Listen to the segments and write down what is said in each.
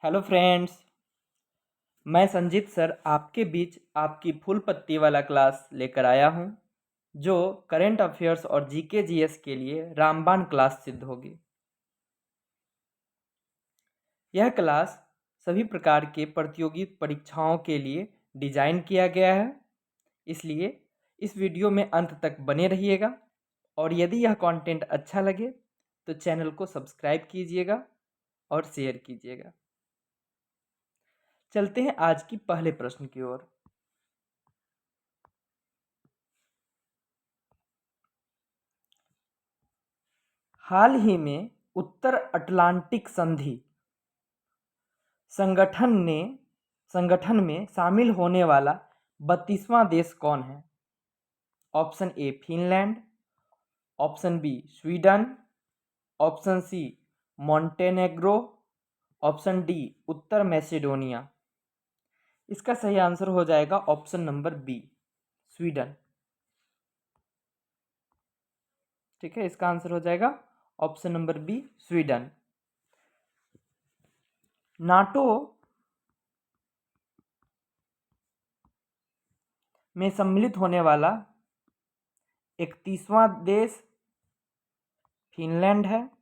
Hello friends. मैं Sanjeet sir आपके बीच आपकी फुल पत्ती वाला क्लास लेकर आया हूँ, जो करंट अफेयर्स और जीके जीएस के लिए रामबाण क्लास सिद्ध होगी। यह क्लास सभी प्रकार के प्रतियोगी परीक्षाओं के लिए डिज़ाइन किया गया है, इसलिए इस वीडियो में अंत तक बने रहिएगा और यदि यह कंटेंट अच्छा लगे तो चैनल को सब्सक्राइब कीजिएगा और शेयर कीजिएगा। चलते हैं आज की पहले प्रश्न की ओर। हाल ही में उत्तर अटलांटिक संधि संगठन में शामिल होने वाला 32वां देश कौन है? Option A Finland, option B Sweden, option C Montenegro, option D उत्तर मैसेडोनिया। इसका सही आंसर हो जाएगा ऑप्शन नंबर बी स्वीडन। ठीक है, इसका आंसर हो जाएगा option number B Sweden. NATO में सम्मिलित होने वाला 31वां देश फिनलैंड है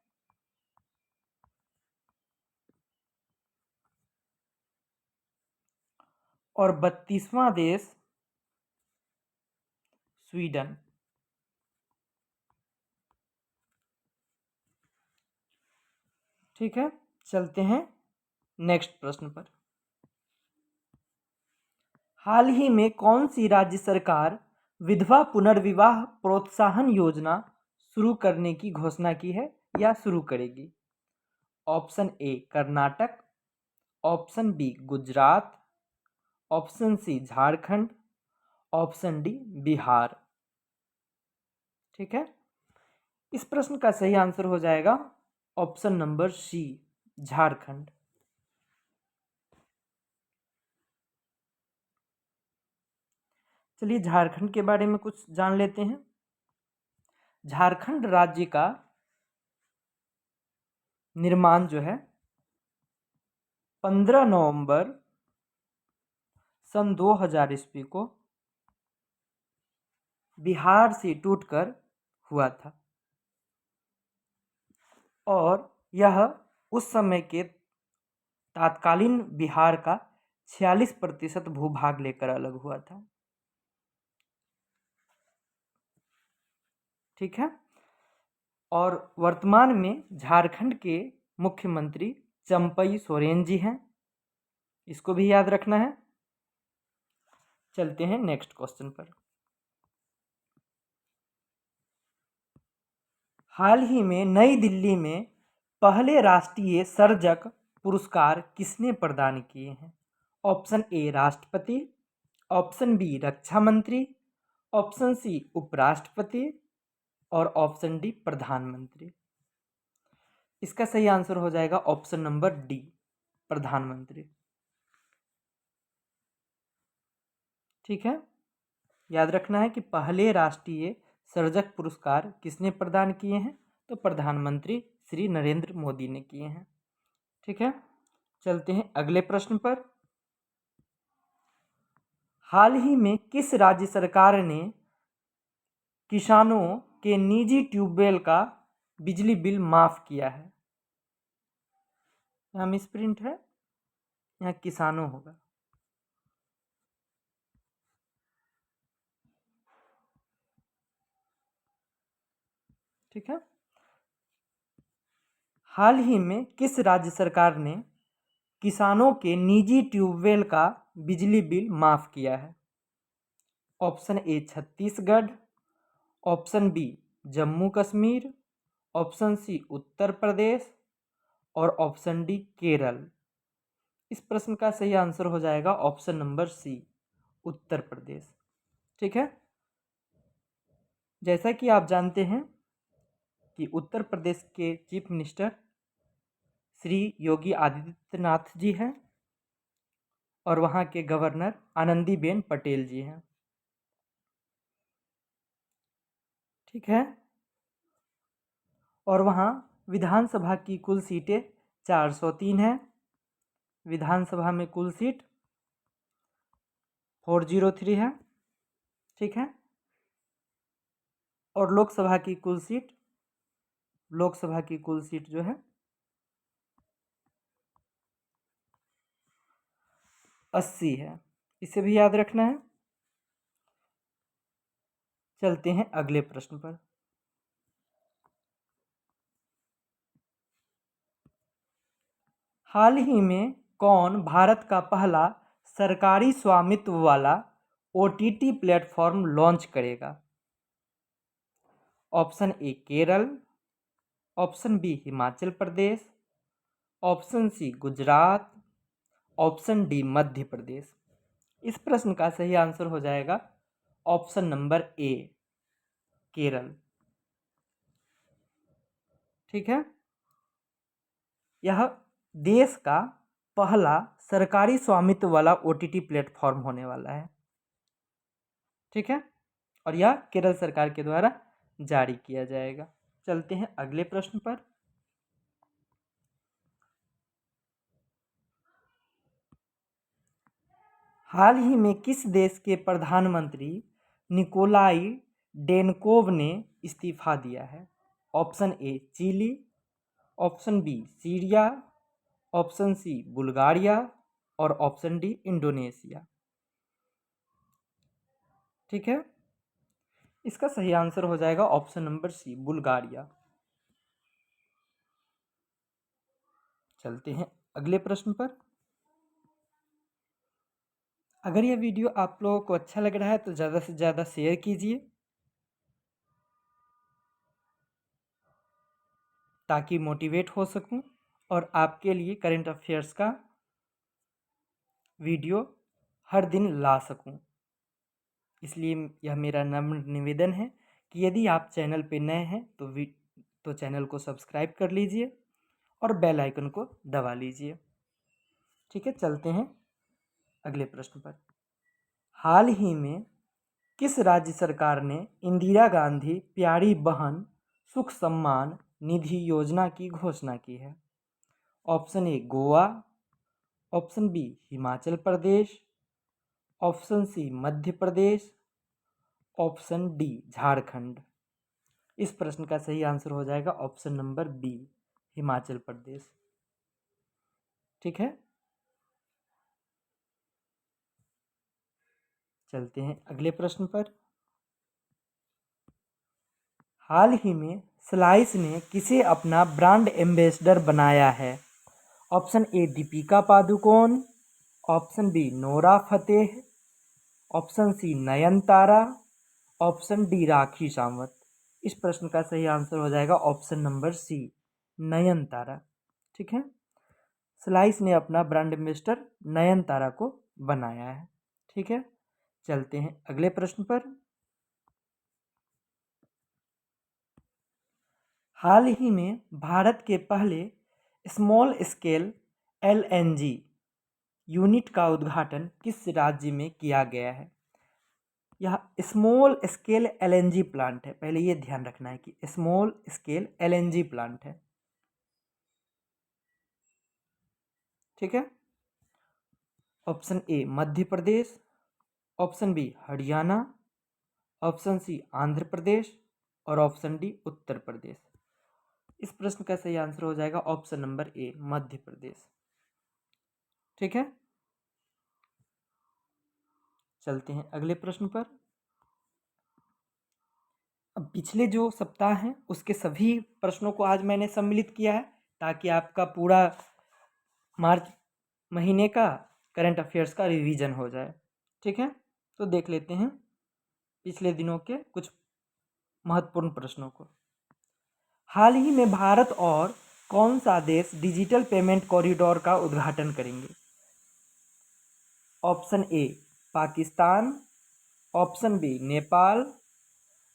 और 32वां देश स्वीडन। ठीक है, चलते हैं नेक्स्ट प्रश्न पर। हाल ही में कौन सी राज्य सरकार विधवा पुनर्विवाह प्रोत्साहन योजना शुरू करने की घोषणा की है या शुरू करेगी? Option A Karnataka, option B Gujarat, option C Jharkhand, option D Bihar. ठीक है, इस प्रश्न का सही आंसर हो जाएगा ऑप्शन नंबर सी झारखंड। चलिए झारखंड के बारे में कुछ जान लेते हैं। झारखंड राज्य का निर्माण जो है 15 नवंबर सन 2000 ईस्वी को बिहार से टूटकर हुआ था और यह उस समय के तत्कालीन बिहार का 46% भूभाग लेकर अलग हुआ था। ठीक है, और वर्तमान में झारखंड के मुख्यमंत्री चंपई सोरेन जी हैं, इसको भी याद रखना है। चलते हैं नेक्स्ट क्वेश्चन पर। हाल ही में नई दिल्ली में पहले राष्ट्रीय सर्जक पुरस्कार किसने प्रदान किए हैं? ऑप्शन ए राष्ट्रपति, ऑप्शन बी रक्षा मंत्री, ऑप्शन सी उपराष्ट्रपति और ऑप्शन डी प्रधानमंत्री। इसका सही आंसर हो जाएगा ऑप्शन नंबर डी प्रधानमंत्री। ठीक है, याद रखना है कि पहले राष्ट्रीय सर्जक पुरस्कार किसने प्रदान किए हैं? तो प्रधानमंत्री श्री नरेंद्र मोदी ने किए हैं। ठीक है, चलते हैं अगले प्रश्न पर। हाल ही में किस राज्य सरकार ने किसानों के निजी ट्यूबवेल का बिजली बिल माफ किया है? यहाँ मिसप्रिंट है, यहाँ किसानों होगा। ठीक है, हाल ही में किस राज्य सरकार ने किसानों के निजी ट्यूबवेल का बिजली बिल माफ किया है? Option A Chhattisgarh, option B Jammu Kashmir, option C Uttar Pradesh और ऑप्शन डी केरल। इस प्रश्न का सही आंसर हो जाएगा ऑप्शन नंबर सी उत्तर प्रदेश। ठीक है, जैसा कि आप जानते हैं कि उत्तर प्रदेश के चीफ मिनिस्टर श्री योगी आदित्यनाथ जी हैं और वहाँ के गवर्नर आनंदीबेन पटेल जी हैं। ठीक है, और वहाँ विधानसभा की कुल सीटें 403 हैं विधानसभा में कुल सीट 403 है, ठीक है। और लोकसभा की कुल सीट जो है 80 है। इसे भी याद रखना है। चलते हैं अगले प्रश्न पर। हाल ही में कौन भारत का पहला सरकारी स्वामित्व वाला OTT प्लेटफॉर्म लॉन्च करेगा? Option A Kerala, option B Himachal Pradesh, option C Gujarat, option D Madhya Pradesh. इस प्रश्न का सही आंसर हो जाएगा ऑप्शन नंबर ए केरल, ठीक है। यह देश का पहला सरकारी स्वामित्व वाला OTT प्लेटफॉर्म होने वाला है, ठीक है। और यह केरल सरकार के द्वारा जारी किया जाएगा। चलते हैं अगले प्रश्न पर। हाल ही में किस देश के प्रधानमंत्री निकोलाई डेनकोव ने इस्तीफा दिया है? Option A Chile, option B Syria, option C Bulgaria और ऑप्शन डी इंडोनेशिया, ठीक है। इसका सही आंसर हो जाएगा ऑप्शन नंबर सी बुल्गारिया। चलते हैं अगले प्रश्न पर। अगर यह वीडियो आप लोगों को अच्छा लग रहा है तो ज़्यादा से ज़्यादा शेयर कीजिए ताकि मोटिवेट हो सकूं और आपके लिए करंट अफेयर्स का वीडियो हर दिन ला सकूं। इसलिए यह मेरा नम्र निवेदन है कि यदि आप चैनल पे नए हैं तो चैनल को सब्सक्राइब कर लीजिए और बेल आइकन को दबा लीजिए, ठीक है। चलते हैं अगले प्रश्न पर। हाल ही में किस राज्य सरकार ने इंदिरा गांधी प्यारी बहन सुख सम्मान निधि योजना की घोषणा की है? Option A Goa, option B Himachal Pradesh, option C Madhya Pradesh, option D Jharkhand. इस प्रश्न का सही आंसर हो जाएगा option number B Himachal Pradesh, ठीक है। चलते हैं अगले प्रश्न पर। हाल ही में स्लाइस ने किसे अपना ब्रांड एम्बेसडर बनाया है? Option A Deepika Padukone, option B Nora Fatehi, option C Nayanthara, option D Rakhi Sawant. इस प्रश्न का सही आंसर हो जाएगा ऑप्शन नंबर सी नयनतारा, ठीक है। स्लाइस ने अपना ब्रांड एम्बेसडर नयनतारा को बनाया है, ठीक है। चलते हैं अगले प्रश्न पर। हाल ही में भारत के पहले स्मॉल स्केल LNG यूनिट का उद्घाटन किस राज्य में किया गया है? यह स्मॉल स्केल LNG प्लांट है, पहले ये ध्यान रखना है कि स्मॉल स्केल LNG प्लांट है, ठीक है। Option A Madhya Pradesh, option B Haryana, option C Andhra Pradesh और ऑप्शन डी उत्तर प्रदेश। इस प्रश्न का सही आंसर हो जाएगा ऑप्शन नंबर ए मध्य प्रदेश, ठीक है। चलते हैं अगले प्रश्न पर। अब पिछले जो सप्ताह हैं उसके सभी प्रश्नों को आज मैंने सम्मिलित किया है ताकि आपका पूरा मार्च महीने का करंट अफेयर्स का रिवीजन हो जाए, ठीक है। तो देख लेते हैं पिछले दिनों के कुछ महत्वपूर्ण प्रश्नों को। हाल ही में भारत और कौन सा देश डिजिटल पेमेंट कॉरिडोर का उद्घाटन करेंगे? Option A Pakistan, option B Nepal,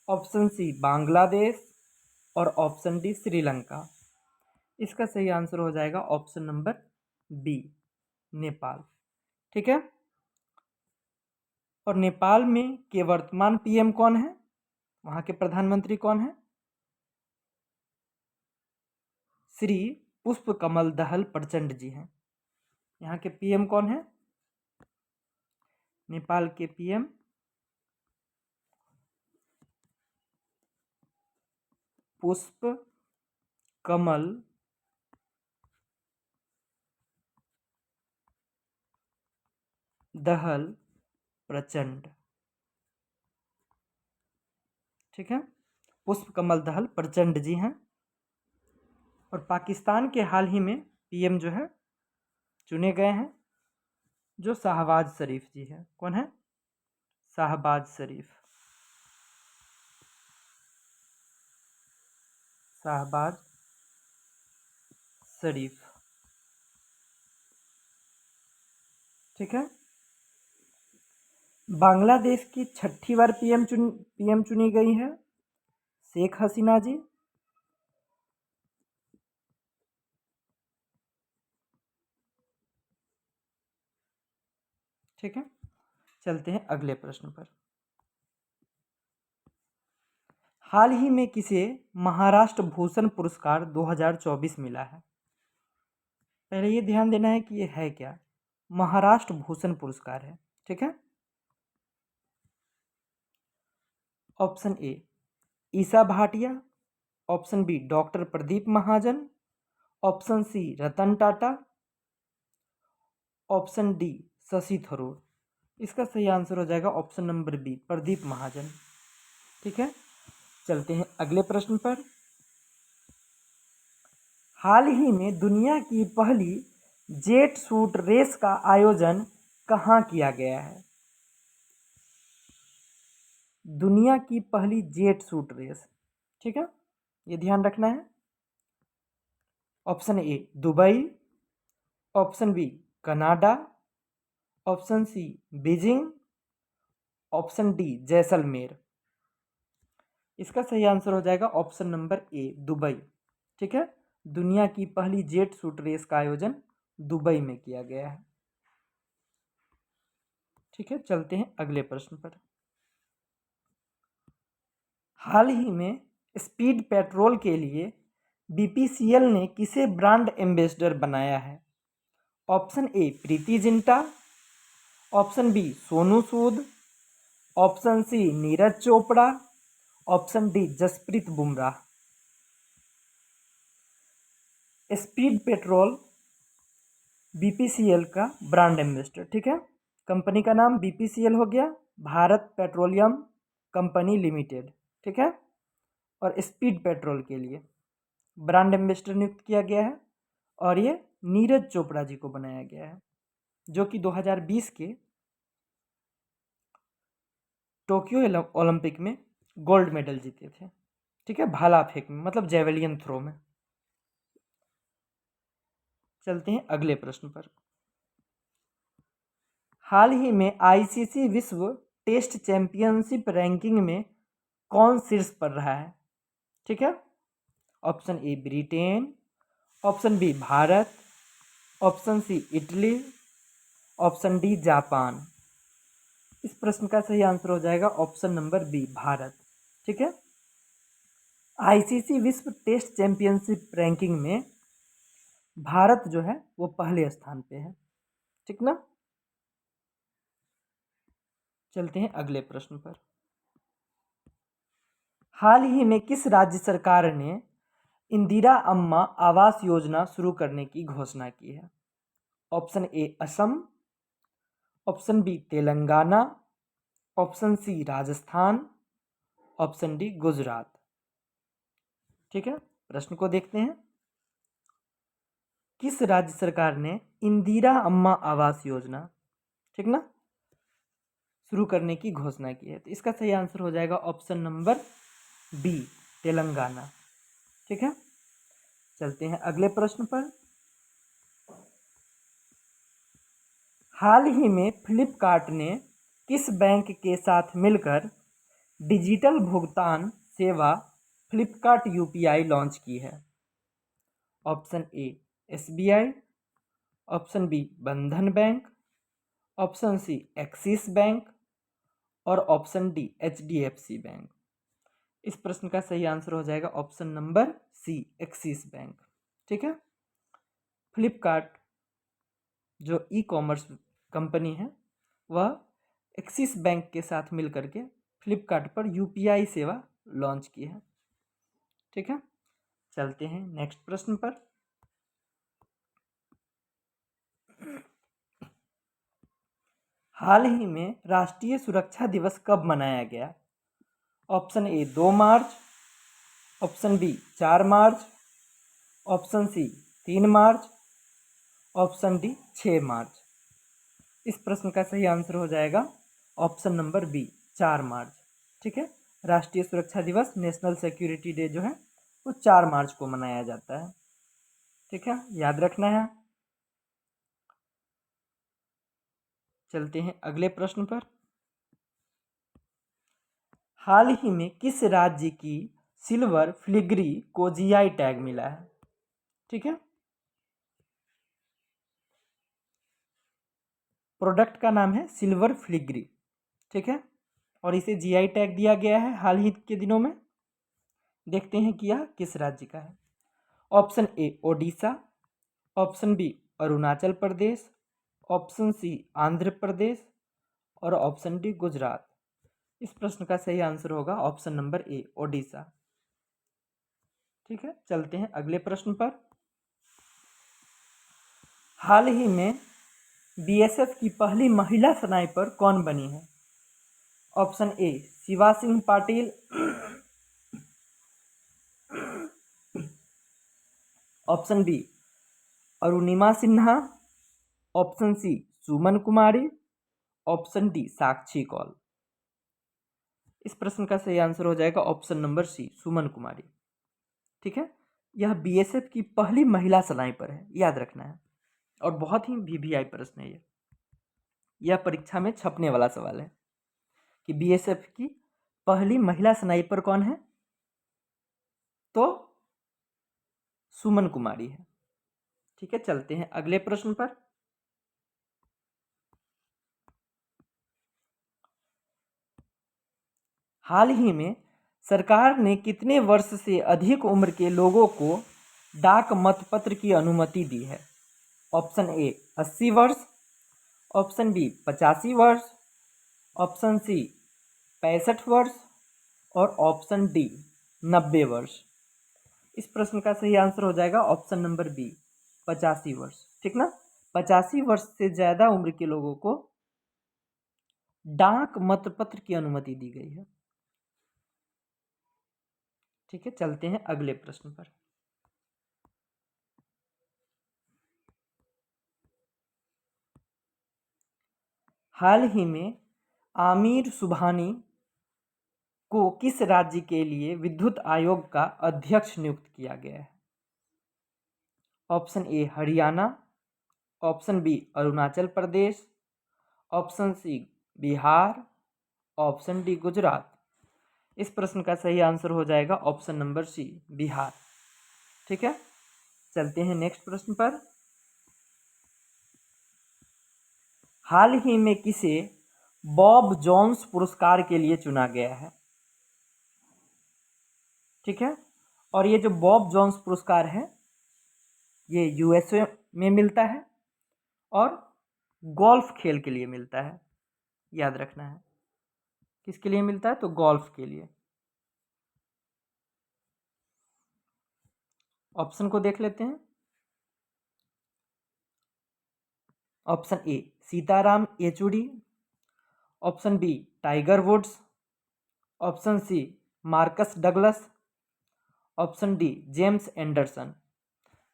option C Bangladesh और ऑप्शन डी श्रीलंका। इसका सही आंसर हो जाएगा ऑप्शन नंबर बी नेपाल, ठीक है। और नेपाल में के वर्तमान PM कौन है? वहाँ के प्रधानमंत्री कौन है? श्री पुष्प कमल दहल प्रचंड जी हैं, यहाँ के पीएम कौन है? नेपाल के पीएम पुष्प कमल दहल प्रचंड। ठीक है, पुष्प कमल दहल प्रचंड जी हैं। और पाकिस्तान के हाल ही में पीएम जो है चुने गए हैं, जो शाहबाज शरीफ जी है। कौन है? शाहबाज शरीफ। शाहबाज शरीफ। ठीक है, बांग्लादेश की 6ठी बार पीएम चुनी गई है शेख हसीना जी। ठीक है, चलते हैं अगले प्रश्न पर। हाल ही में किसे महाराष्ट्र भूषण पुरस्कार 2024 मिला है? पहले ये ध्यान देना है कि ये है क्या। महाराष्ट्र भूषण पुरस्कार है। ठीक है, option A Isa Bhatia, option B doctor Pradeep Mahajan, option C Ratan Tata, option D Shashi Tharoor. इसका सही आंसर हो जाएगा option number B Pradeep Mahajan. ठीक है, चलते हैं अगले प्रश्न पर। हाल ही में दुनिया की पहली जेट सूट रेस का आयोजन कहाँ किया गया है? दुनिया की पहली जेट सूट रेस। ठीक है, ये ध्यान रखना है। Option A Dubai, option B Canada, option C Beijing, option D Jaisalmer. इसका सही आंसर हो जाएगा ऑप्शन नंबर ए दुबई। ठीक है, दुनिया की पहली जेट सूट रेस का आयोजन दुबई में किया गया है। ठीक है, चलते हैं अगले प्रश्न पर। हाल ही में स्पीड पेट्रोल के लिए बीपीसीएल ने किसे ब्रांड एम्बेसडर बनाया है? Option A Preity Zinta, option B Sonu Sood, option C Neeraj Chopra, option D Jasprit Bumrah. Speed petrol BPCL का ब्रांड एम्बेसडर। ठीक है, कंपनी का नाम बीपीसीएल हो गया, भारत पेट्रोलियम कंपनी लिमिटेड। ठीक है, और स्पीड पेट्रोल के लिए ब्रांड एम्बेसडर नियुक्त किया गया है और ये नीरज चोपड़ा जी को बनाया गया है, जो कि 2020 के टोक्यो ओलंपिक में गोल्ड मेडल जीते थे। ठीक है, भाला फेंक में, मतलब जेवेलियन थ्रो में। चलते हैं अगले प्रश्न पर। हाल ही में आईसीसी विश्व टेस्ट चैंपियनशिप रैंकिंग में कौन शीर्ष पर रहा है? ठीक है, option A Britain, option B Bharat, option C Italy, option D Japan. इस प्रश्न का सही आंसर हो जाएगा ऑप्शन नंबर बी भारत। ठीक है, आईसीसी विश्व टेस्ट चैंपियनशिप रैंकिंग में भारत जो है वो पहले स्थान पे है। ठीक ना, चलते हैं अगले प्रश्न पर। हाल ही में किस राज्य सरकार ने इंदिरा अम्मा आवास योजना शुरू करने की घोषणा की है? Option A Assam, option B Telangana, option C Rajasthan, option D Gujarat. ठीक है, प्रश्न को देखते हैं। किस राज्य सरकार ने इंदिरा अम्मा आवास योजना, ठीक ना, शुरू करने की घोषणा की है? तो इसका सही आंसर हो जाएगा ऑप्शन नंबर बी तेलंगाना। ठीक है, चलते हैं अगले प्रश्न पर। हाल ही में फ्लिपकार्ट ने किस बैंक के साथ मिलकर डिजिटल भुगतान सेवा फ्लिपकार्ट यूपीआई लॉन्च की है? Option A SBI, option B Bandhan bank, option C Axis bank और ऑप्शन डी एचडीएफसी बैंक। इस प्रश्न का सही आंसर हो जाएगा option number C Axis bank. ठीक है, फ्लिपकार्ट जो ई कॉमर्स कंपनी है वह एक्सिस बैंक के साथ मिल करके फ्लिपकार्ट पर यूपीआई सेवा लॉन्च की है। ठीक है, चलते हैं नेक्स्ट प्रश्न पर। हाल ही में राष्ट्रीय सुरक्षा दिवस कब मनाया गया? Option A 2 March, option B 4 March, option C 3 March, option D 6 March. इस प्रश्न का सही आंसर हो जाएगा ऑप्शन नंबर बी 4 मार्च। ठीक है, राष्ट्रीय सुरक्षा दिवस नेशनल सिक्योरिटी डे जो है वो 4 मार्च को मनाया जाता है। ठीक है, याद रखना है। चलते हैं अगले प्रश्न पर। हाल ही में किस राज्य की सिल्वर फिलिग्री को जीआई टैग मिला है? ठीक है, प्रोडक्ट का नाम है सिल्वर फिलिग्री। ठीक है, और इसे जीआई टैग दिया गया है हाल ही के दिनों में। देखते हैं कि यह किस राज्य का है। Option A Odisha, option B Arunachal Pradesh, option C Andhra Pradesh और ऑप्शन डी गुजरात। इस प्रश्न का सही आंसर होगा ऑप्शन नंबर ए ओडिशा। ठीक है, चलते हैं अगले प्रश्न पर। हाल ही में बीएसएफ की पहली महिला स्नाइपर कौन बनी है? Option A Shiva Singh Patil, option B Arunima Sinha, option C Suman Kumari, option D Sakshi Kaul. इस प्रश्न का सही आंसर हो जाएगा ऑप्शन नंबर सी सुमन कुमारी। ठीक है, यह बीएसएफ की पहली महिला स्नाइपर है, याद रखना है। और बहुत ही वीवीआई प्रश्न है ये। यह परीक्षा में छपने वाला सवाल है कि बीएसएफ की पहली महिला स्नाइपर कौन है? तो सुमन कुमारी है। ठीक है, चलते हैं अगले प्रश्न पर। हाल ही में सरकार ने कितने वर्ष से अधिक उम्र के लोगों को डाक मतपत्र की अनुमति दी है? ऑप्शन ए 80 वर्ष, ऑप्शन बी 85 वर्ष, ऑप्शन सी 65 वर्ष और ऑप्शन डी 90 वर्ष। इस प्रश्न का सही आंसर हो जाएगा ऑप्शन नंबर बी 85 वर्ष। ठीक ना, 85 वर्ष से ज़्यादा उम्र के लोगों को डाक मतपत्र की अनुमति दी गई है। ठीक है, चलते हैं अगले प्रश्न पर। हाल ही में आमिर सुबहानी को किस राज्य के लिए विद्युत आयोग का अध्यक्ष नियुक्त किया गया है? Option A Haryana, option B Arunachal Pradesh, option C Bihar, option D Gujarat. इस प्रश्न का सही आंसर हो जाएगा ऑप्शन नंबर सी बिहार। ठीक है, चलते हैं नेक्स्ट प्रश्न पर। हाल ही में किसे बॉब जोन्स पुरस्कार के लिए चुना गया है? ठीक है, और ये जो बॉब जोन्स पुरस्कार है ये यूएसए में मिलता है और गोल्फ खेल के लिए मिलता है, याद रखना है। किसके लिए मिलता है? तो गोल्फ के लिए। ऑप्शन को देख लेते हैं। Option A Sitaram Yechury, option B Tiger Woods, option C Marcus Douglas, option D James Anderson.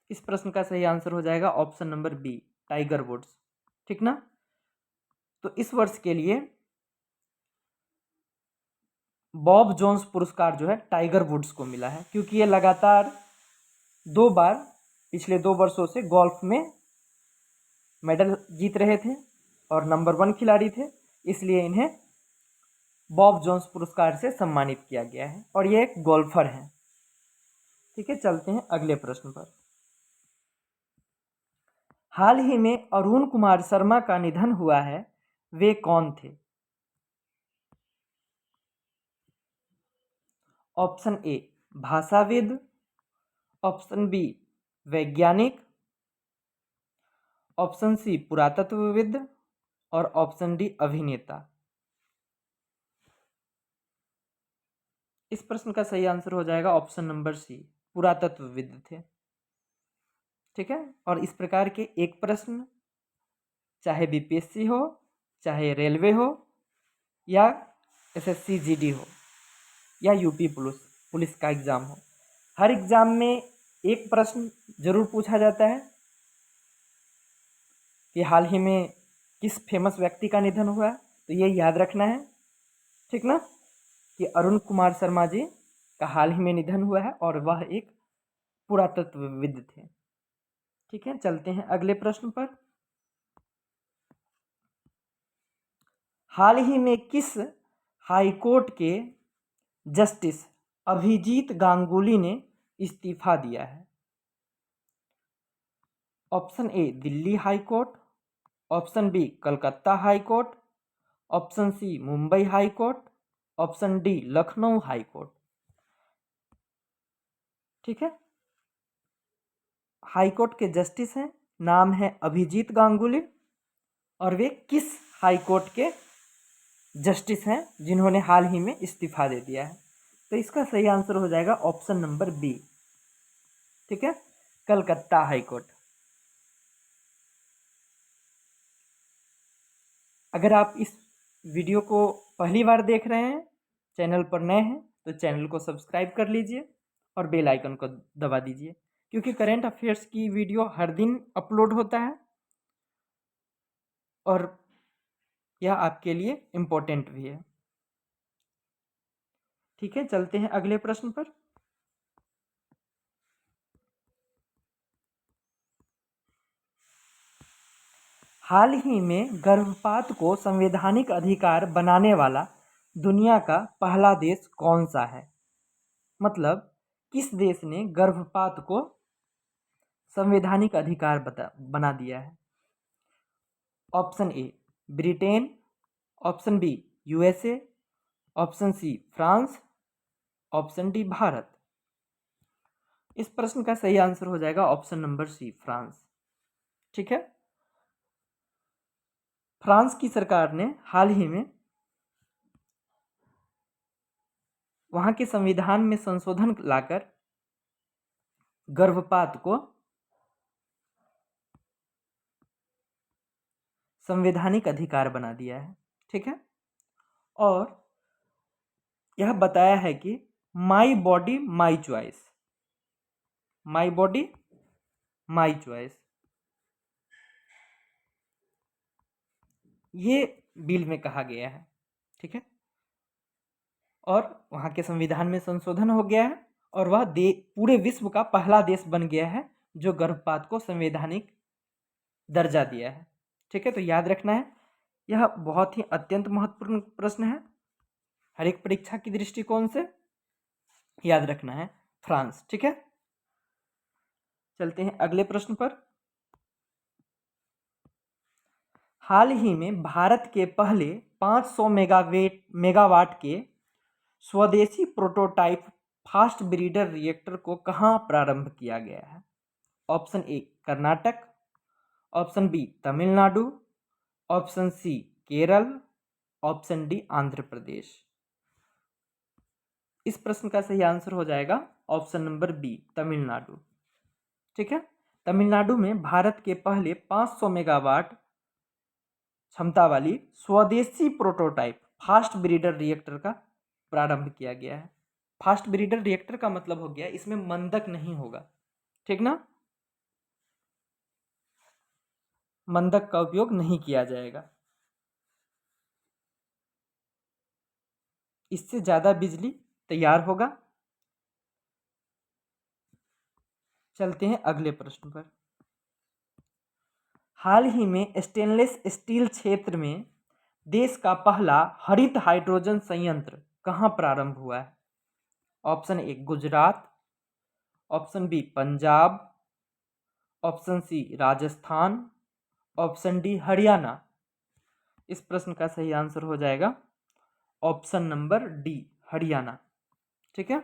इस प्रश्न का सही आंसर हो जाएगा option number B Tiger Woods. ठीक ना, तो इस वर्ष के लिए बॉब जोन्स पुरस्कार जो है टाइगर वुड्स को मिला है, क्योंकि ये लगातार 2 बार पिछले 2 वर्षों से गोल्फ में मेडल जीत रहे थे और नंबर 1 खिलाड़ी थे, इसलिए इन्हें बॉब जोन्स पुरस्कार से सम्मानित किया गया है और ये एक गोल्फर हैं। ठीक है, चलते हैं अगले प्रश्न पर। हाल ही में अरुण कुमार शर्मा का निधन हुआ है, वे कौन थे? ऑप्शन ए भाषाविद, ऑप्शन बी वैज्ञानिक, ऑप्शन सी पुरातत्वविद और ऑप्शन डी अभिनेता। इस प्रश्न का सही आंसर हो जाएगा ऑप्शन नंबर सी, पुरातत्वविद थे। ठीक है, और इस प्रकार के एक प्रश्न चाहे बीपीएससी हो, चाहे रेलवे हो, या एसएससी जीडी हो, या यूपी पुलिस पुलिस का एग्ज़ाम हो, हर एग्ज़ाम में एक प्रश्न जरूर पूछा जाता है कि हाल ही में किस फेमस व्यक्ति का निधन हुआ है। तो ये याद रखना है, ठीक ना, कि अरुण कुमार शर्मा जी का हाल ही में निधन हुआ है और वह एक पुरातत्वविद थे। ठीक है, चलते हैं अगले प्रश्न पर। हाल ही में किस हाईकोर्ट के जस्टिस अभिजीत गांगुली ने इस्तीफा दिया है? Option A Delhi high court, option B Calcutta high court, option C Mumbai high court, option D Lucknow high court. ठीक है, हाई कोर्ट के जस्टिस हैं, नाम है अभिजीत गांगुली, और वे किस हाई कोर्ट के जस्टिस हैं जिन्होंने हाल ही में इस्तीफा दे दिया है? तो इसका सही आंसर हो जाएगा ऑप्शन नंबर बी। ठीक है, कलकत्ता हाई कोर्ट। अगर आप इस वीडियो को पहली बार देख रहे हैं, चैनल पर नए हैं, तो चैनल को सब्सक्राइब कर लीजिए और बेल आइकन को दबा दीजिए, क्योंकि करंट अफेयर्स की वीडियो हर दिन अपलोड होता है और यह आपके लिए इम्पोर्टेंट भी है। ठीक है, चलते हैं अगले प्रश्न पर। हाल ही में गर्भपात को संवैधानिक अधिकार बनाने वाला दुनिया का पहला देश कौन सा है? मतलब किस देश ने गर्भपात को संवैधानिक अधिकार बना दिया है? Option A Britain, option B USA, option C France, option D Bharat. इस प्रश्न का सही आंसर हो जाएगा ऑप्शन नंबर सी, फ्रांस। ठीक है, फ्रांस की सरकार ने हाल ही में वहां के संविधान में संशोधन लाकर गर्भपात को संवैधानिक अधिकार बना दिया है। ठीक है, और यह बताया है कि my body my choice, my body my choice, ये बिल में कहा गया है। ठीक है, और वहाँ के संविधान में संशोधन हो गया है और वह पूरे विश्व का पहला देश बन गया है जो गर्भपात को संवैधानिक दर्जा दिया है। ठीक है, तो याद रखना है, यह बहुत ही अत्यंत महत्वपूर्ण प्रश्न है हर एक परीक्षा की दृष्टिकोण से। याद रखना है फ्रांस। ठीक है, चलते हैं अगले प्रश्न पर। हाल ही में भारत के पहले 500 मेगावाट के स्वदेशी प्रोटोटाइप फास्ट ब्रीडर रिएक्टर को कहाँ प्रारंभ किया गया है? Option A Karnataka, option B Tamil Nadu, option C Kerala, option D Andhra Pradesh. इस प्रश्न का सही आंसर हो जाएगा ऑप्शन नंबर बी, तमिलनाडु। ठीक है, तमिलनाडु में भारत के पहले 500 मेगावाट क्षमता वाली स्वदेशी प्रोटोटाइप फास्ट ब्रीडर रिएक्टर का प्रारंभ किया गया है। फास्ट ब्रीडर रिएक्टर का मतलब हो गया इसमें मंदक नहीं होगा। ठीक ना, मंदक का उपयोग नहीं किया जाएगा, इससे ज़्यादा बिजली तैयार होगा। चलते हैं अगले प्रश्न पर। हाल ही में स्टेनलेस स्टील क्षेत्र में देश का पहला हरित हाइड्रोजन संयंत्र कहाँ प्रारंभ हुआ है? Option A Gujarat, option B Punjab, option C Rajasthan, option D Haryana. इस प्रश्न का सही आंसर हो जाएगा ऑप्शन नंबर डी, हरियाणा। ठीक है,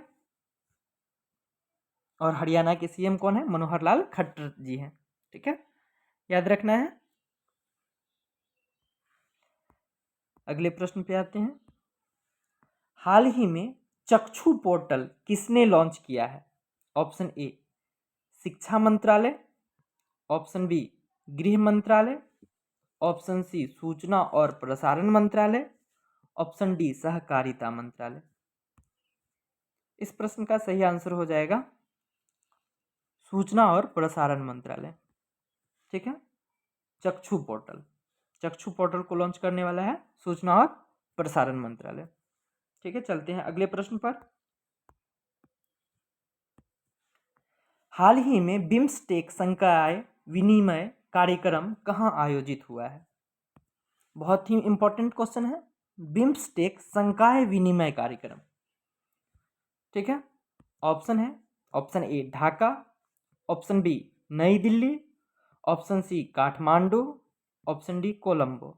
और हरियाणा के सीएम कौन है? मनोहर लाल खट्टर जी हैं। ठीक है, याद रखना है। अगले प्रश्न पे आते हैं। हाल ही में चक्षु पोर्टल किसने लॉन्च किया है? ऑप्शन ए शिक्षा मंत्रालय, ऑप्शन बी गृह मंत्रालय, ऑप्शन सी सूचना और प्रसारण मंत्रालय, ऑप्शन डी सहकारिता मंत्रालय। इस प्रश्न का सही आंसर हो जाएगा सूचना और प्रसारण मंत्रालय। ठीक है, चक्षु पोर्टल को लॉन्च करने वाला है सूचना और प्रसारण मंत्रालय। ठीक है, चलते हैं अगले प्रश्न पर। हाल ही में बिम्स्टेक संकाय विनिमय कार्यक्रम कहाँ आयोजित हुआ है? बहुत ही इंपॉर्टेंट क्वेश्चन है, बिम्स्टेक संकाय विनिमय कार्यक्रम। ठीक है, ऑप्शन है, option A Dhaka, option B Nai Delhi, option C Kathmandu, option D Colombo.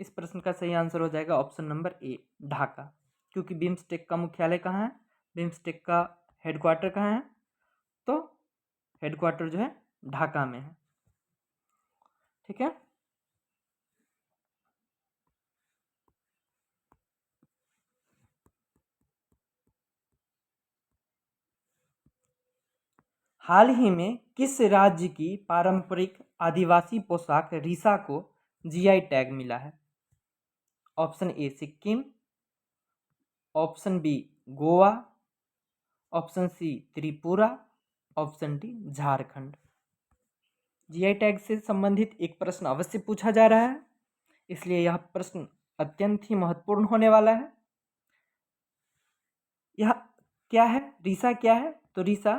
इस प्रश्न का सही आंसर हो जाएगा ऑप्शन नंबर ए ढाका, क्योंकि बिम्स्टेक का मुख्यालय कहाँ है, बिम्स्टेक का हेडक्वार्टर कहाँ है, तो हेडक्वार्टर जो है ढाका में है। ठीक है, हाल ही में किस राज्य की पारंपरिक आदिवासी पोशाक रीसा को जीआई टैग मिला है? Option A Sikkim, option B Goa, option C Tripura, option D Jharkhand. GI tag से संबंधित एक प्रश्न अवश्य पूछा जा रहा है, इसलिए यह प्रश्न अत्यंत ही महत्वपूर्ण होने वाला है। यह क्या है, रीसा क्या है? तो रीसा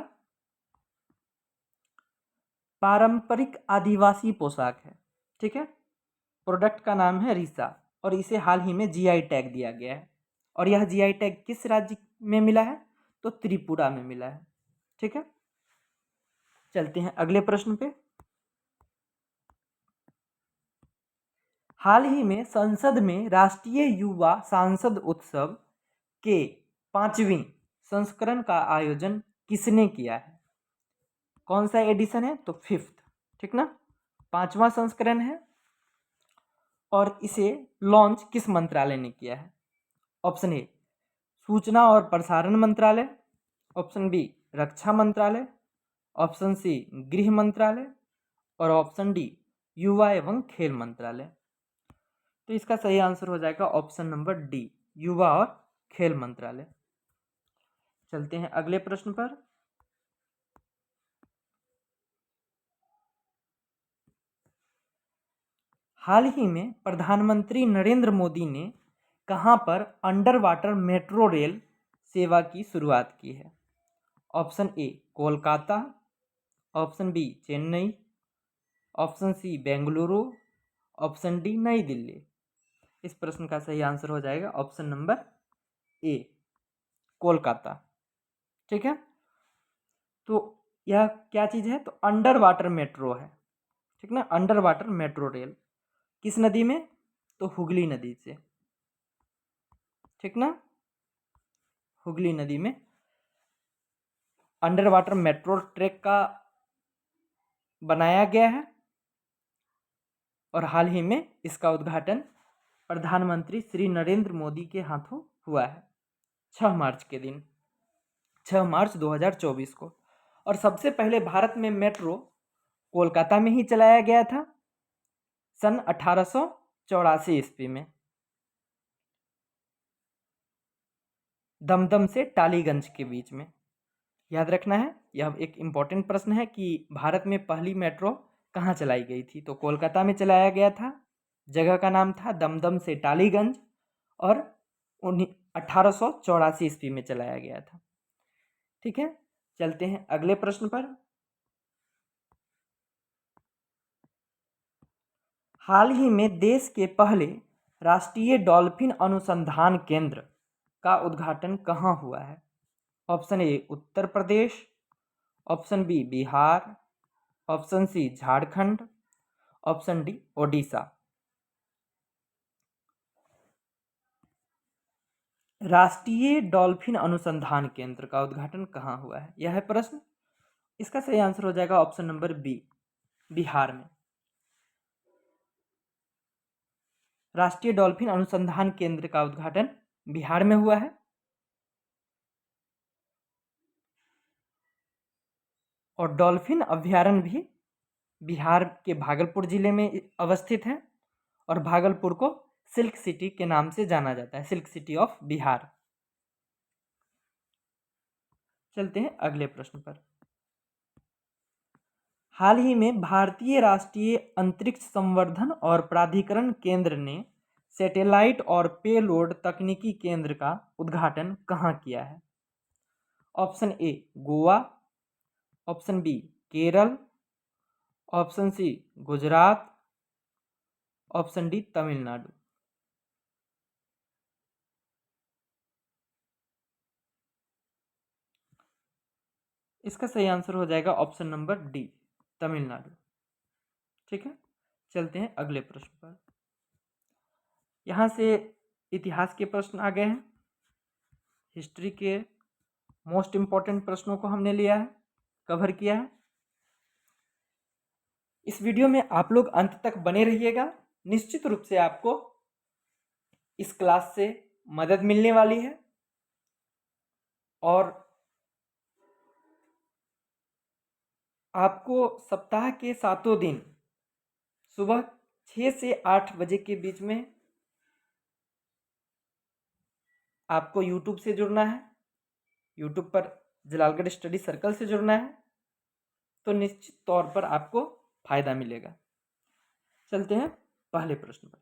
पारंपरिक आदिवासी पोशाक है। ठीक है, प्रोडक्ट का नाम है रीसा और इसे हाल ही में जीआई टैग दिया गया है। और यह जीआई टैग किस राज्य में मिला है? तो त्रिपुरा में मिला है। ठीक है, चलते हैं अगले प्रश्न पे। हाल ही में संसद में राष्ट्रीय युवा सांसद उत्सव के 5वीं संस्करण का आयोजन किसने किया है? कौन सा एडिशन है? तो 5th। ठीक ना, 5वां संस्करण है और इसे लॉन्च किस मंत्रालय ने किया है? ऑप्शन ए सूचना और प्रसारण मंत्रालय, ऑप्शन बी रक्षा मंत्रालय, ऑप्शन सी गृह मंत्रालय और ऑप्शन डी युवा एवं खेल मंत्रालय। तो इसका सही आंसर हो जाएगा ऑप्शन नंबर डी युवा और खेल मंत्रालय। चलते हैं अगले प्रश्न पर। हाल ही में प्रधानमंत्री नरेंद्र मोदी ने कहां पर अंडर वाटर मेट्रो रेल सेवा की शुरुआत की है? Option A Kolkata, option B Chennai, option C Bengaluru, option D New Delhi. इस प्रश्न का सही आंसर हो जाएगा ऑप्शन नंबर ए कोलकाता। ठीक है, तो यह क्या चीज़ है? तो अंडर वाटर मेट्रो है। ठीक ना, अंडर वाटर मेट्रो रेल किस नदी में? तो हुगली नदी से। ठीक ना, हुगली नदी में अंडर वाटर मेट्रो ट्रैक का बनाया गया है और हाल ही में इसका उद्घाटन प्रधानमंत्री श्री नरेंद्र मोदी के हाथों हुआ है 6 मार्च के दिन, 6 मार्च 2024 को। और सबसे पहले भारत में मेट्रो कोलकाता में ही चलाया गया था सन 1884 ईस्वी में, दमदम से टालीगंज के बीच में। याद रखना है, यह एक इम्पॉर्टेंट प्रश्न है कि भारत में पहली मेट्रो कहाँ चलाई गई थी? तो कोलकाता में चलाया गया था, जगह का नाम था दमदम से टालीगंज और 1884 ईस्वी में चलाया गया था। ठीक है, चलते हैं अगले प्रश्न पर। हाल ही में देश के पहले राष्ट्रीय डॉल्फिन अनुसंधान केंद्र का उद्घाटन कहाँ हुआ है? Option A Uttar Pradesh, option B Bihar, option C Jharkhand, option D Odisha. राष्ट्रीय डॉल्फिन अनुसंधान केंद्र का उद्घाटन कहाँ हुआ है, यह है प्रश्न। इसका सही आंसर हो जाएगा ऑप्शन नंबर बी बिहार में। राष्ट्रीय डॉल्फिन अनुसंधान केंद्र का उद्घाटन बिहार में हुआ है। और डॉल्फिन अभ्यारण्य भी बिहार के भागलपुर जिले में अवस्थित है और भागलपुर को सिल्क सिटी के नाम से जाना जाता है, सिल्क सिटी ऑफ बिहार। चलते हैं अगले प्रश्न पर। हाल ही में भारतीय राष्ट्रीय अंतरिक्ष संवर्धन और प्राधिकरण केंद्र ने सैटेलाइट और पेलोड तकनीकी केंद्र का उद्घाटन कहाँ किया है? Option A Goa, option B Kerala, option C Gujarat, option D Tamil Nadu. इसका सही आंसर हो जाएगा ऑप्शन नंबर डी, तमिलनाडु। ठीक है, चलते हैं अगले प्रश्न पर। यहाँ से इतिहास के प्रश्न आ गए हैं। हिस्ट्री के मोस्ट इम्पॉर्टेंट प्रश्नों को हमने लिया है, कवर किया है। इस वीडियो में आप लोग अंत तक बने रहिएगा। निश्चित रूप से आपको इस क्लास से मदद मिलने वाली है और आपको सप्ताह के 7 दिन सुबह 6 से 8 बजे के बीच में आपको YouTube से जुड़ना है। YouTube पर जलालगढ़ स्टडी सर्कल से जुड़ना है, तो निश्चित तौर पर आपको फायदा मिलेगा। चलते हैं पहले प्रश्न पर।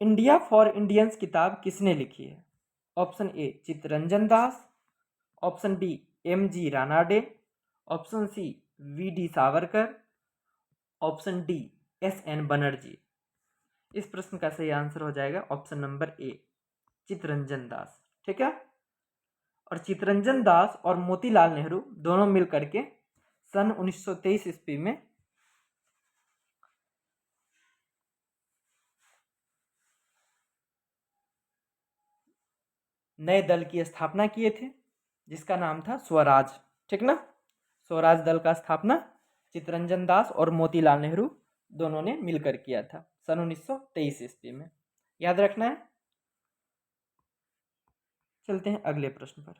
इंडिया फॉर इंडियंस किताब किसने लिखी है? Option A Chittaranjan Das, option B MG Ranade, option C VD Savarkar, option D SN Banerjee. इस प्रश्न का सही आंसर हो जाएगा option number A, Chittaranjan Das. ठीक है, और चित्तरंजन दास और मोतीलाल नेहरू दोनों मिलकर के सन 1923 ईस्वी में नए दल की स्थापना किए थे जिसका नाम था स्वराज। ठीक ना, स्वराज दल का स्थापना चित्तरंजन दास और मोतीलाल नेहरू दोनों ने मिलकर किया था सन 1923 ईस्वी में। याद रखना है। चलते हैं अगले प्रश्न पर।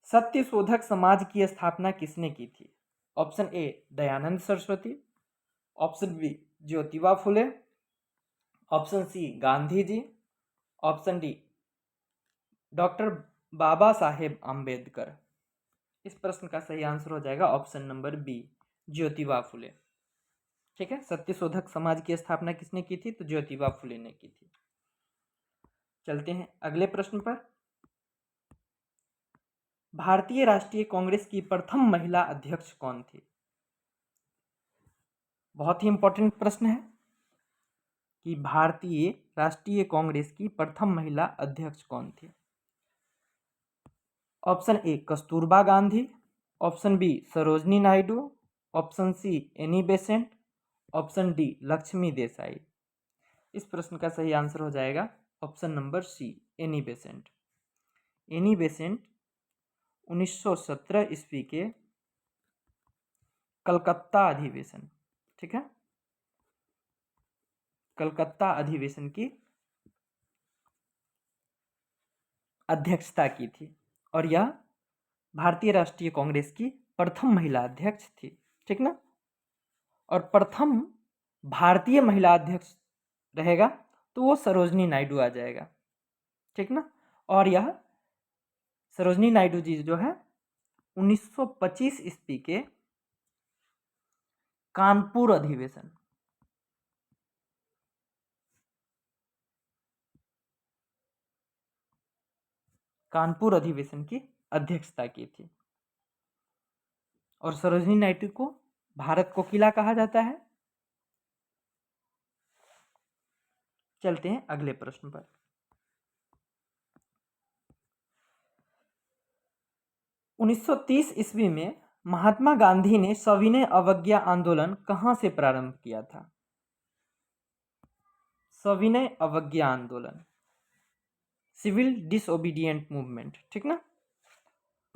सत्यशोधक समाज की स्थापना किसने की थी? Option A Dayanand Saraswati, option B Jyotiba Phule, option C Gandhi ji, option D doctor Baba Saheb Ambedkar. इस प्रश्न का सही आंसर हो जाएगा option number B, Jyotiba Phule. ठीक है, सत्यशोधक समाज की स्थापना किसने की थी? तो ज्योतिबा फुले ने की थी। चलते हैं अगले प्रश्न पर। भारतीय राष्ट्रीय कांग्रेस की प्रथम महिला अध्यक्ष कौन थी? बहुत ही इंपॉर्टेंट प्रश्न है कि भारतीय राष्ट्रीय कांग्रेस की प्रथम महिला अध्यक्ष कौन थी? Option A Kasturba Gandhi, option B Sarojini Naidu, option C Annie Besant, option D Lakshmi Desai. इस प्रश्न का सही आंसर हो जाएगा option number C, Annie Besant. Annie Besant 1917 ईस्वी के कलकत्ता अधिवेशन, ठीक है, कलकत्ता अधिवेशन की अध्यक्षता की थी और यह भारतीय राष्ट्रीय कांग्रेस की प्रथम महिला अध्यक्ष थी। ठीक ना, और प्रथम भारतीय महिला अध्यक्ष रहेगा तो वो सरोजनी नायडू आ जाएगा। ठीक ना, और यह सरोजनी नायडू जी जो है 1925 ईस्वी के कानपुर अधिवेशन, कानपुर अधिवेशन की अध्यक्षता की थी। और सरोजनी नायडू को भारत कोकिला कहा जाता है। चलते हैं अगले प्रश्न पर। 1930 ईस्वी में महात्मा गांधी ने सविनय अवज्ञा आंदोलन कहां से प्रारंभ किया था? सविनय अवज्ञा आंदोलन, सिविल डिसओबीडिएंट मूवमेंट। ठीक ना,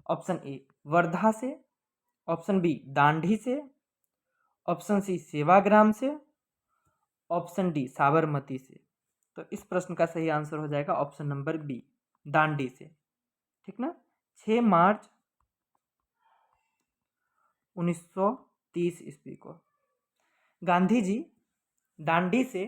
ऑप्शन ए वर्धा से, ऑप्शन बी दांडी से, ऑप्शन सी सेवाग्राम से, ऑप्शन डी साबरमती से। तो इस प्रश्न का सही आंसर हो जाएगा ऑप्शन नंबर बी, दांडी से। ठीक ना। 6 मार्च 1930 ईस्वी को गांधी जी दांडी से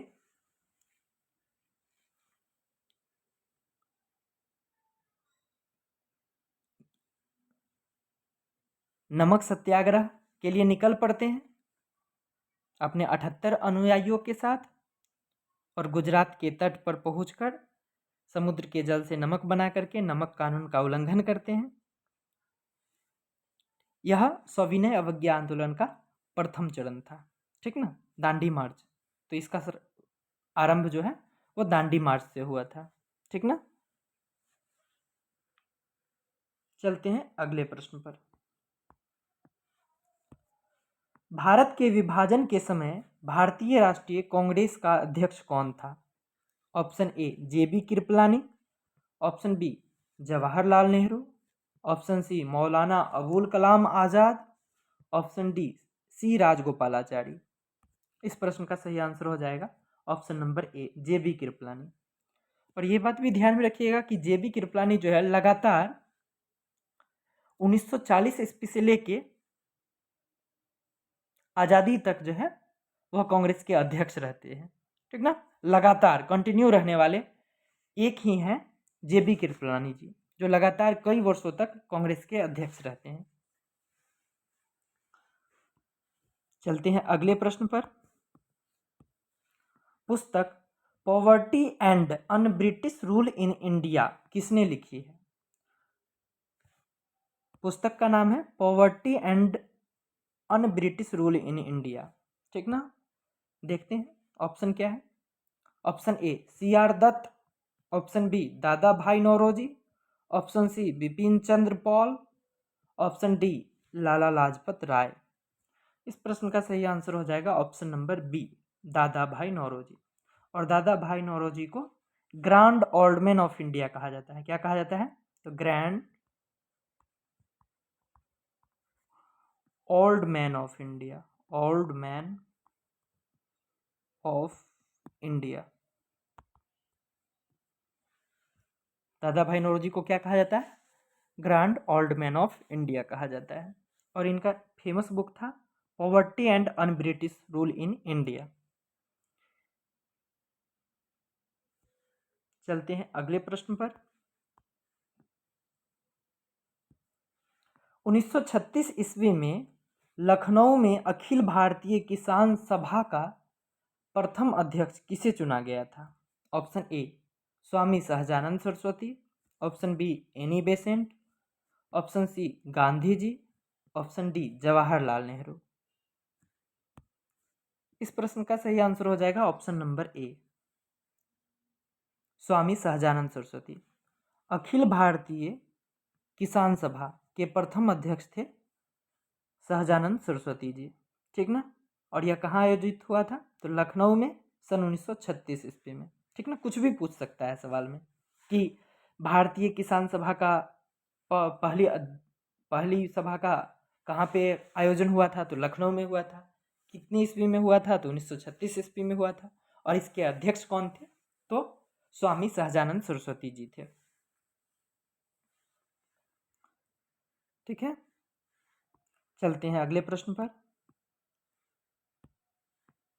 नमक सत्याग्रह के लिए निकल पड़ते हैं अपने 78 अनुयायियों के साथ, और गुजरात के तट पर पहुंचकर समुद्र के जल से नमक बना करके नमक कानून का उल्लंघन करते हैं। यह सविनय अवज्ञा आंदोलन का प्रथम चरण था। ठीक ना, दांडी मार्च। तो इसका आरंभ जो है वो दांडी मार्च से हुआ था। ठीक ना। चलते हैं अगले प्रश्न पर। भारत के विभाजन के समय भारतीय राष्ट्रीय कांग्रेस का अध्यक्ष कौन था? Option A JB Kripalani, option B Jawaharlal Nehru, option C Maulana Abul Kalam Azad, option D C Rajagopalachari. इस प्रश्न का सही आंसर हो जाएगा option number A JB Kripalani. और ये बात भी ध्यान में रखिएगा कि जेबी कृपलानी जो है लगातार 1940 ईस्वी से लेके आज़ादी तक जो है वह कांग्रेस के अध्यक्ष रहते हैं। ठीक ना, लगातार कंटिन्यू रहने वाले एक ही हैं जेबी कृपलानी जी, जो लगातार कई वर्षों तक कांग्रेस के अध्यक्ष रहते हैं। चलते हैं अगले प्रश्न पर। पुस्तक poverty and un British rule in India किसने लिखी है? पुस्तक का नाम है poverty and un British rule in India. ठीक ना, देखते हैं ऑप्शन क्या है। Option A C R Dutt, option B Dadabhai Naoroji, option C Bipin Chandra Pal, option D Lala Lajpat Rai. इस प्रश्न का सही आंसर हो जाएगा option number B Dadabhai Naoroji. और दादा भाई नौरोजी को grand old man of India कहा जाता है। क्या कहा जाता है? तो grand old man of India, old man of India. दादा भाई नौरोजी को क्या कहा जाता है? Grand old man of India कहा जाता है। और इनका फेमस बुक था poverty and un British rule in India. चलते हैं अगले प्रश्न पर। 1936 ईस्वी में लखनऊ में अखिल भारतीय किसान सभा का प्रथम अध्यक्ष किसे चुना गया था? Option A Swami Sahajanand Saraswati, option B Annie Besant, option C Gandhi ji, option D Jawaharlal Nehru. इस प्रश्न का सही आंसर हो जाएगा option number A Swami Sahajanand Saraswati. Akhil Bharatiya Kisan सभा के प्रथम अध्यक्ष थे सहजानंद सरस्वती जी। ठीक ना। और यह कहाँ आयोजित हुआ था? तो लखनऊ में सन 1936 ईस्वी में। ठीक ना, कुछ भी पूछ सकता है सवाल में कि भारतीय किसान सभा का पहली सभा का कहाँ पे आयोजन हुआ था? तो लखनऊ में हुआ था। कितनी ईस्वी में हुआ था? तो 1936 ईस्वी में हुआ था। और इसके अध्यक्ष कौन थे? तो स्वामी सहजानंद सरस्वती जी थे। ठीक है, चलते हैं अगले प्रश्न पर।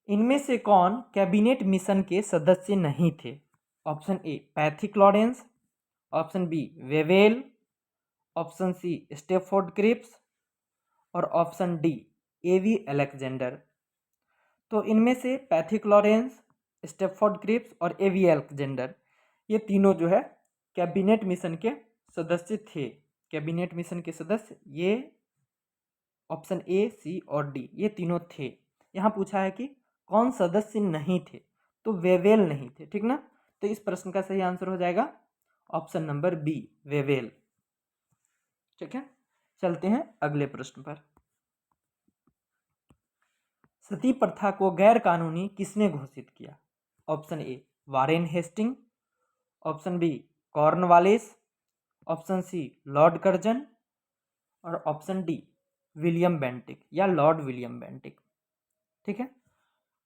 इनमें से कौन कैबिनेट मिशन के सदस्य नहीं थे? Option A Pethick Lawrence, option B Wavell, option C Stafford Cripps, और ऑप्शन डी एवी अलेक्जेंडर। तो इनमें से पैथिक लॉरेंस, स्टेफोर्ड क्रिप्स और एवी अलेक्जेंडर, ये तीनों जो है कैबिनेट मिशन के सदस्य थे। कैबिनेट मिशन के सदस्य ये ऑप्शन ए, सी और डी, ये तीनों थे। यहाँ पूछा है कि कौन सदस्य नहीं थे? तो वेवेल नहीं थे। ठीक ना, तो इस प्रश्न का सही आंसर हो जाएगा ऑप्शन नंबर बी वेवेल। ठीक है, चलते हैं अगले प्रश्न पर। सती प्रथा को गैर कानूनी किसने घोषित किया? Option A Warren Hasting, option B Cornwallis, option C lord Curzon, और ऑप्शन डी विलियम बेंटिक या लॉर्ड विलियम बेंटिक। ठीक है,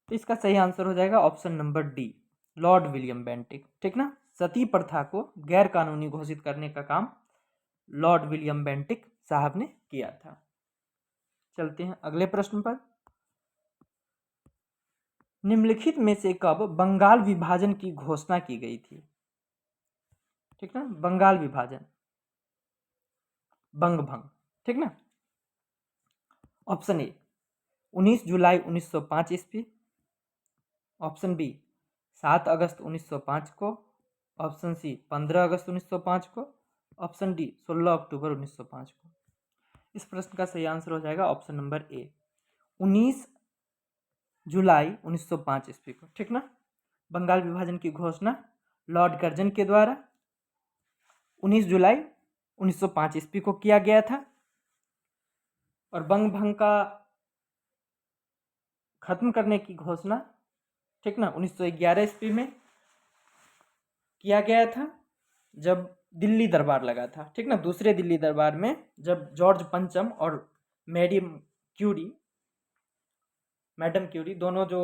तो इसका सही आंसर हो जाएगा option number D, lord William Bentinck. ठीक ना, सती प्रथा को गैर कानूनी घोषित करने का काम लॉर्ड विलियम बेंटिक साहब ने किया था। चलते हैं अगले प्रश्न पर। निम्नलिखित में से कब बंगाल विभाजन की घोषणा की गई थी? ठीक ना, बंगाल विभाजन, बंग भंग। ठीक ना, ऑप्शन ए 19 जुलाई 1905 ईस्वी, ऑप्शन बी 7 अगस्त 1905 को, ऑप्शन सी 15 अगस्त 1905 को, ऑप्शन डी 16 अक्टूबर 1905 को। इस प्रश्न का सही आंसर हो जाएगा ऑप्शन नंबर ए, 19 जुलाई 1905 ईस्वी को। ठीक ना, बंगाल विभाजन की घोषणा लॉर्ड कर्जन के द्वारा 19 जुलाई 1905 ईस्वी को किया गया था, और बंग भंग का खत्म करने की घोषणा, ठीक ना, 1911 ईस्वी में किया गया था, जब दिल्ली दरबार लगा था। ठीक ना, दूसरे दिल्ली दरबार में जब जॉर्ज पंचम और मैडम क्यूरी दोनों जो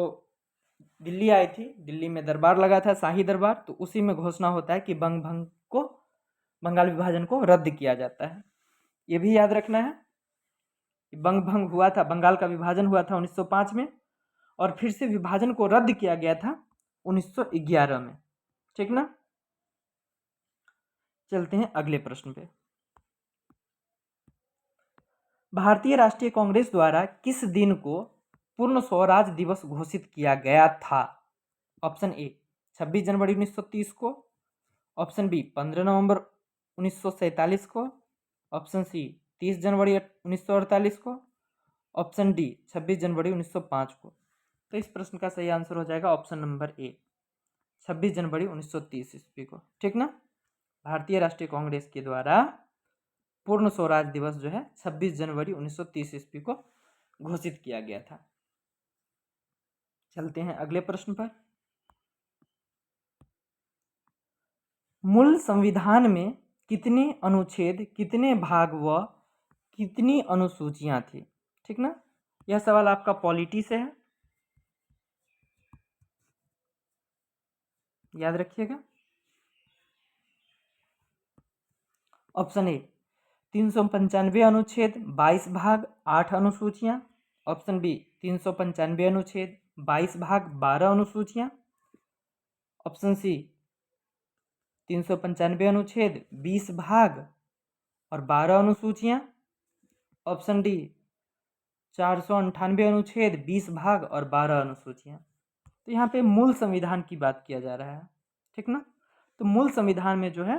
दिल्ली आई थी, दिल्ली में दरबार लगा था, शाही दरबार, तो उसी में घोषणा होता है कि बंगाल विभाजन को रद्द किया जाता है। ये भी याद रखना है कि बंग भंग हुआ था, बंगाल का विभाजन हुआ था 1905 में, और फिर से विभाजन को रद्द किया गया था 1911 में। ठीक ना, चलते हैं अगले प्रश्न पे। भारतीय राष्ट्रीय कांग्रेस द्वारा किस दिन को पूर्ण स्वराज दिवस घोषित किया गया था? ऑप्शन ए 26 जनवरी 1930 को, ऑप्शन बी 15 नवंबर 1947 को, ऑप्शन सी 30 जनवरी 1948 को, ऑप्शन डी 26 जनवरी 1905 को। तो इस प्रश्न का सही आंसर हो जाएगा ऑप्शन नंबर ए, 26 जनवरी 1930 ईस्वी को। ठीक ना, भारतीय राष्ट्रीय कांग्रेस के द्वारा पूर्ण स्वराज दिवस जो है 26 जनवरी 1930 ईस्वी को घोषित किया गया था। चलते हैं अगले प्रश्न पर। मूल संविधान में कितने अनुच्छेद, कितने भाग व कितनी अनुसूचियां थी? ठीक ना, यह सवाल आपका पॉलिटी से है, याद रखिएगा। ऑप्शन ए 395 अनुच्छेद 22 भाग 8 अनुसूचियां, ऑप्शन बी 395 अनुच्छेद 22 भाग 12 अनुसूचियां, ऑप्शन सी 395 अनुच्छेद 20 भाग और 12 अनुसूचियां, ऑप्शन डी 498 अनुच्छेद 20 भाग और 12 अनुसूचियां। तो यहाँ पे मूल संविधान की बात किया जा रहा है। ठीक ना, तो मूल संविधान में जो है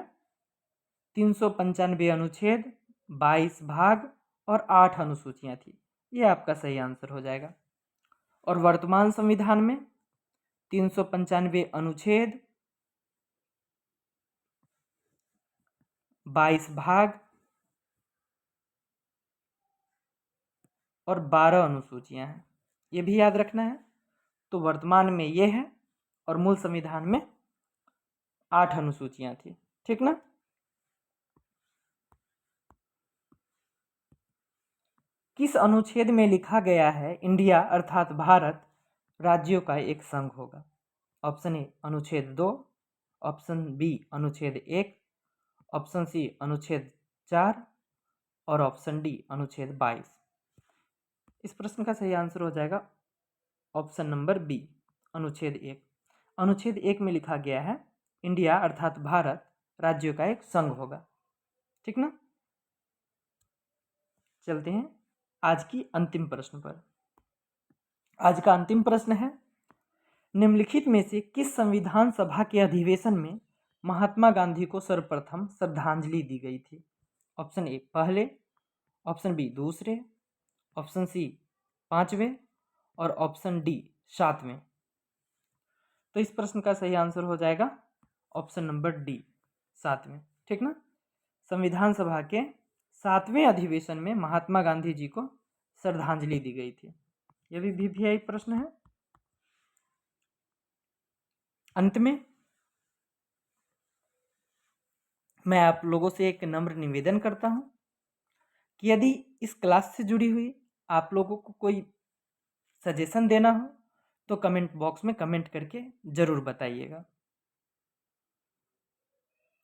395 अनुच्छेद 22 भाग और 8 अनुसूचियां थी। ये आपका सही आंसर हो जाएगा। और वर्तमान संविधान में 395 अनुच्छेद 22 भाग और 12 अनुसूचियां हैं, ये भी याद रखना है। तो वर्तमान में ये है और मूल संविधान में 8 अनुसूचियां थी। ठीक ना, किस अनुच्छेद में लिखा गया है इंडिया अर्थात भारत राज्यों का एक संघ होगा? ऑप्शन ए अनुच्छेद 2, ऑप्शन बी अनुच्छेद 1, ऑप्शन सी अनुच्छेद 4 और ऑप्शन डी अनुच्छेद 22। इस प्रश्न का सही आंसर हो जाएगा ऑप्शन नंबर बी, अनुच्छेद 1। अनुच्छेद 1 में लिखा गया है इंडिया अर्थात भारत राज्यों का एक संघ होगा। ठीक ना, चलते हैं आज की अंतिम प्रश्न पर। आज का अंतिम प्रश्न है, निम्नलिखित में से किस संविधान सभा के अधिवेशन में महात्मा गांधी को सर्वप्रथम श्रद्धांजलि दी गई थी? ऑप्शन ए पहले, ऑप्शन बी दूसरे, ऑप्शन सी 5वें और ऑप्शन डी 7वें। तो इस प्रश्न का सही आंसर हो जाएगा ऑप्शन नंबर डी 7वें। ठीक ना, संविधान सभा के 7वें अधिवेशन में महात्मा गांधी जी को श्रद्धांजलि दी गई थी। यह भी वीवीआई प्रश्न है। अंत में मैं आप लोगों से एक नम्र निवेदन करता हूं कि यदि इस क्लास से जुड़ी हुई आप लोगों को कोई सजेशन देना हो तो कमेंट बॉक्स में कमेंट करके ज़रूर बताइएगा।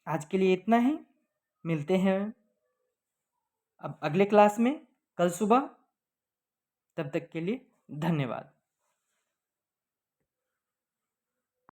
आज के लिए इतना ही, मिलते हैं अब अगले क्लास में कल सुबह। तब तक के लिए धन्यवाद।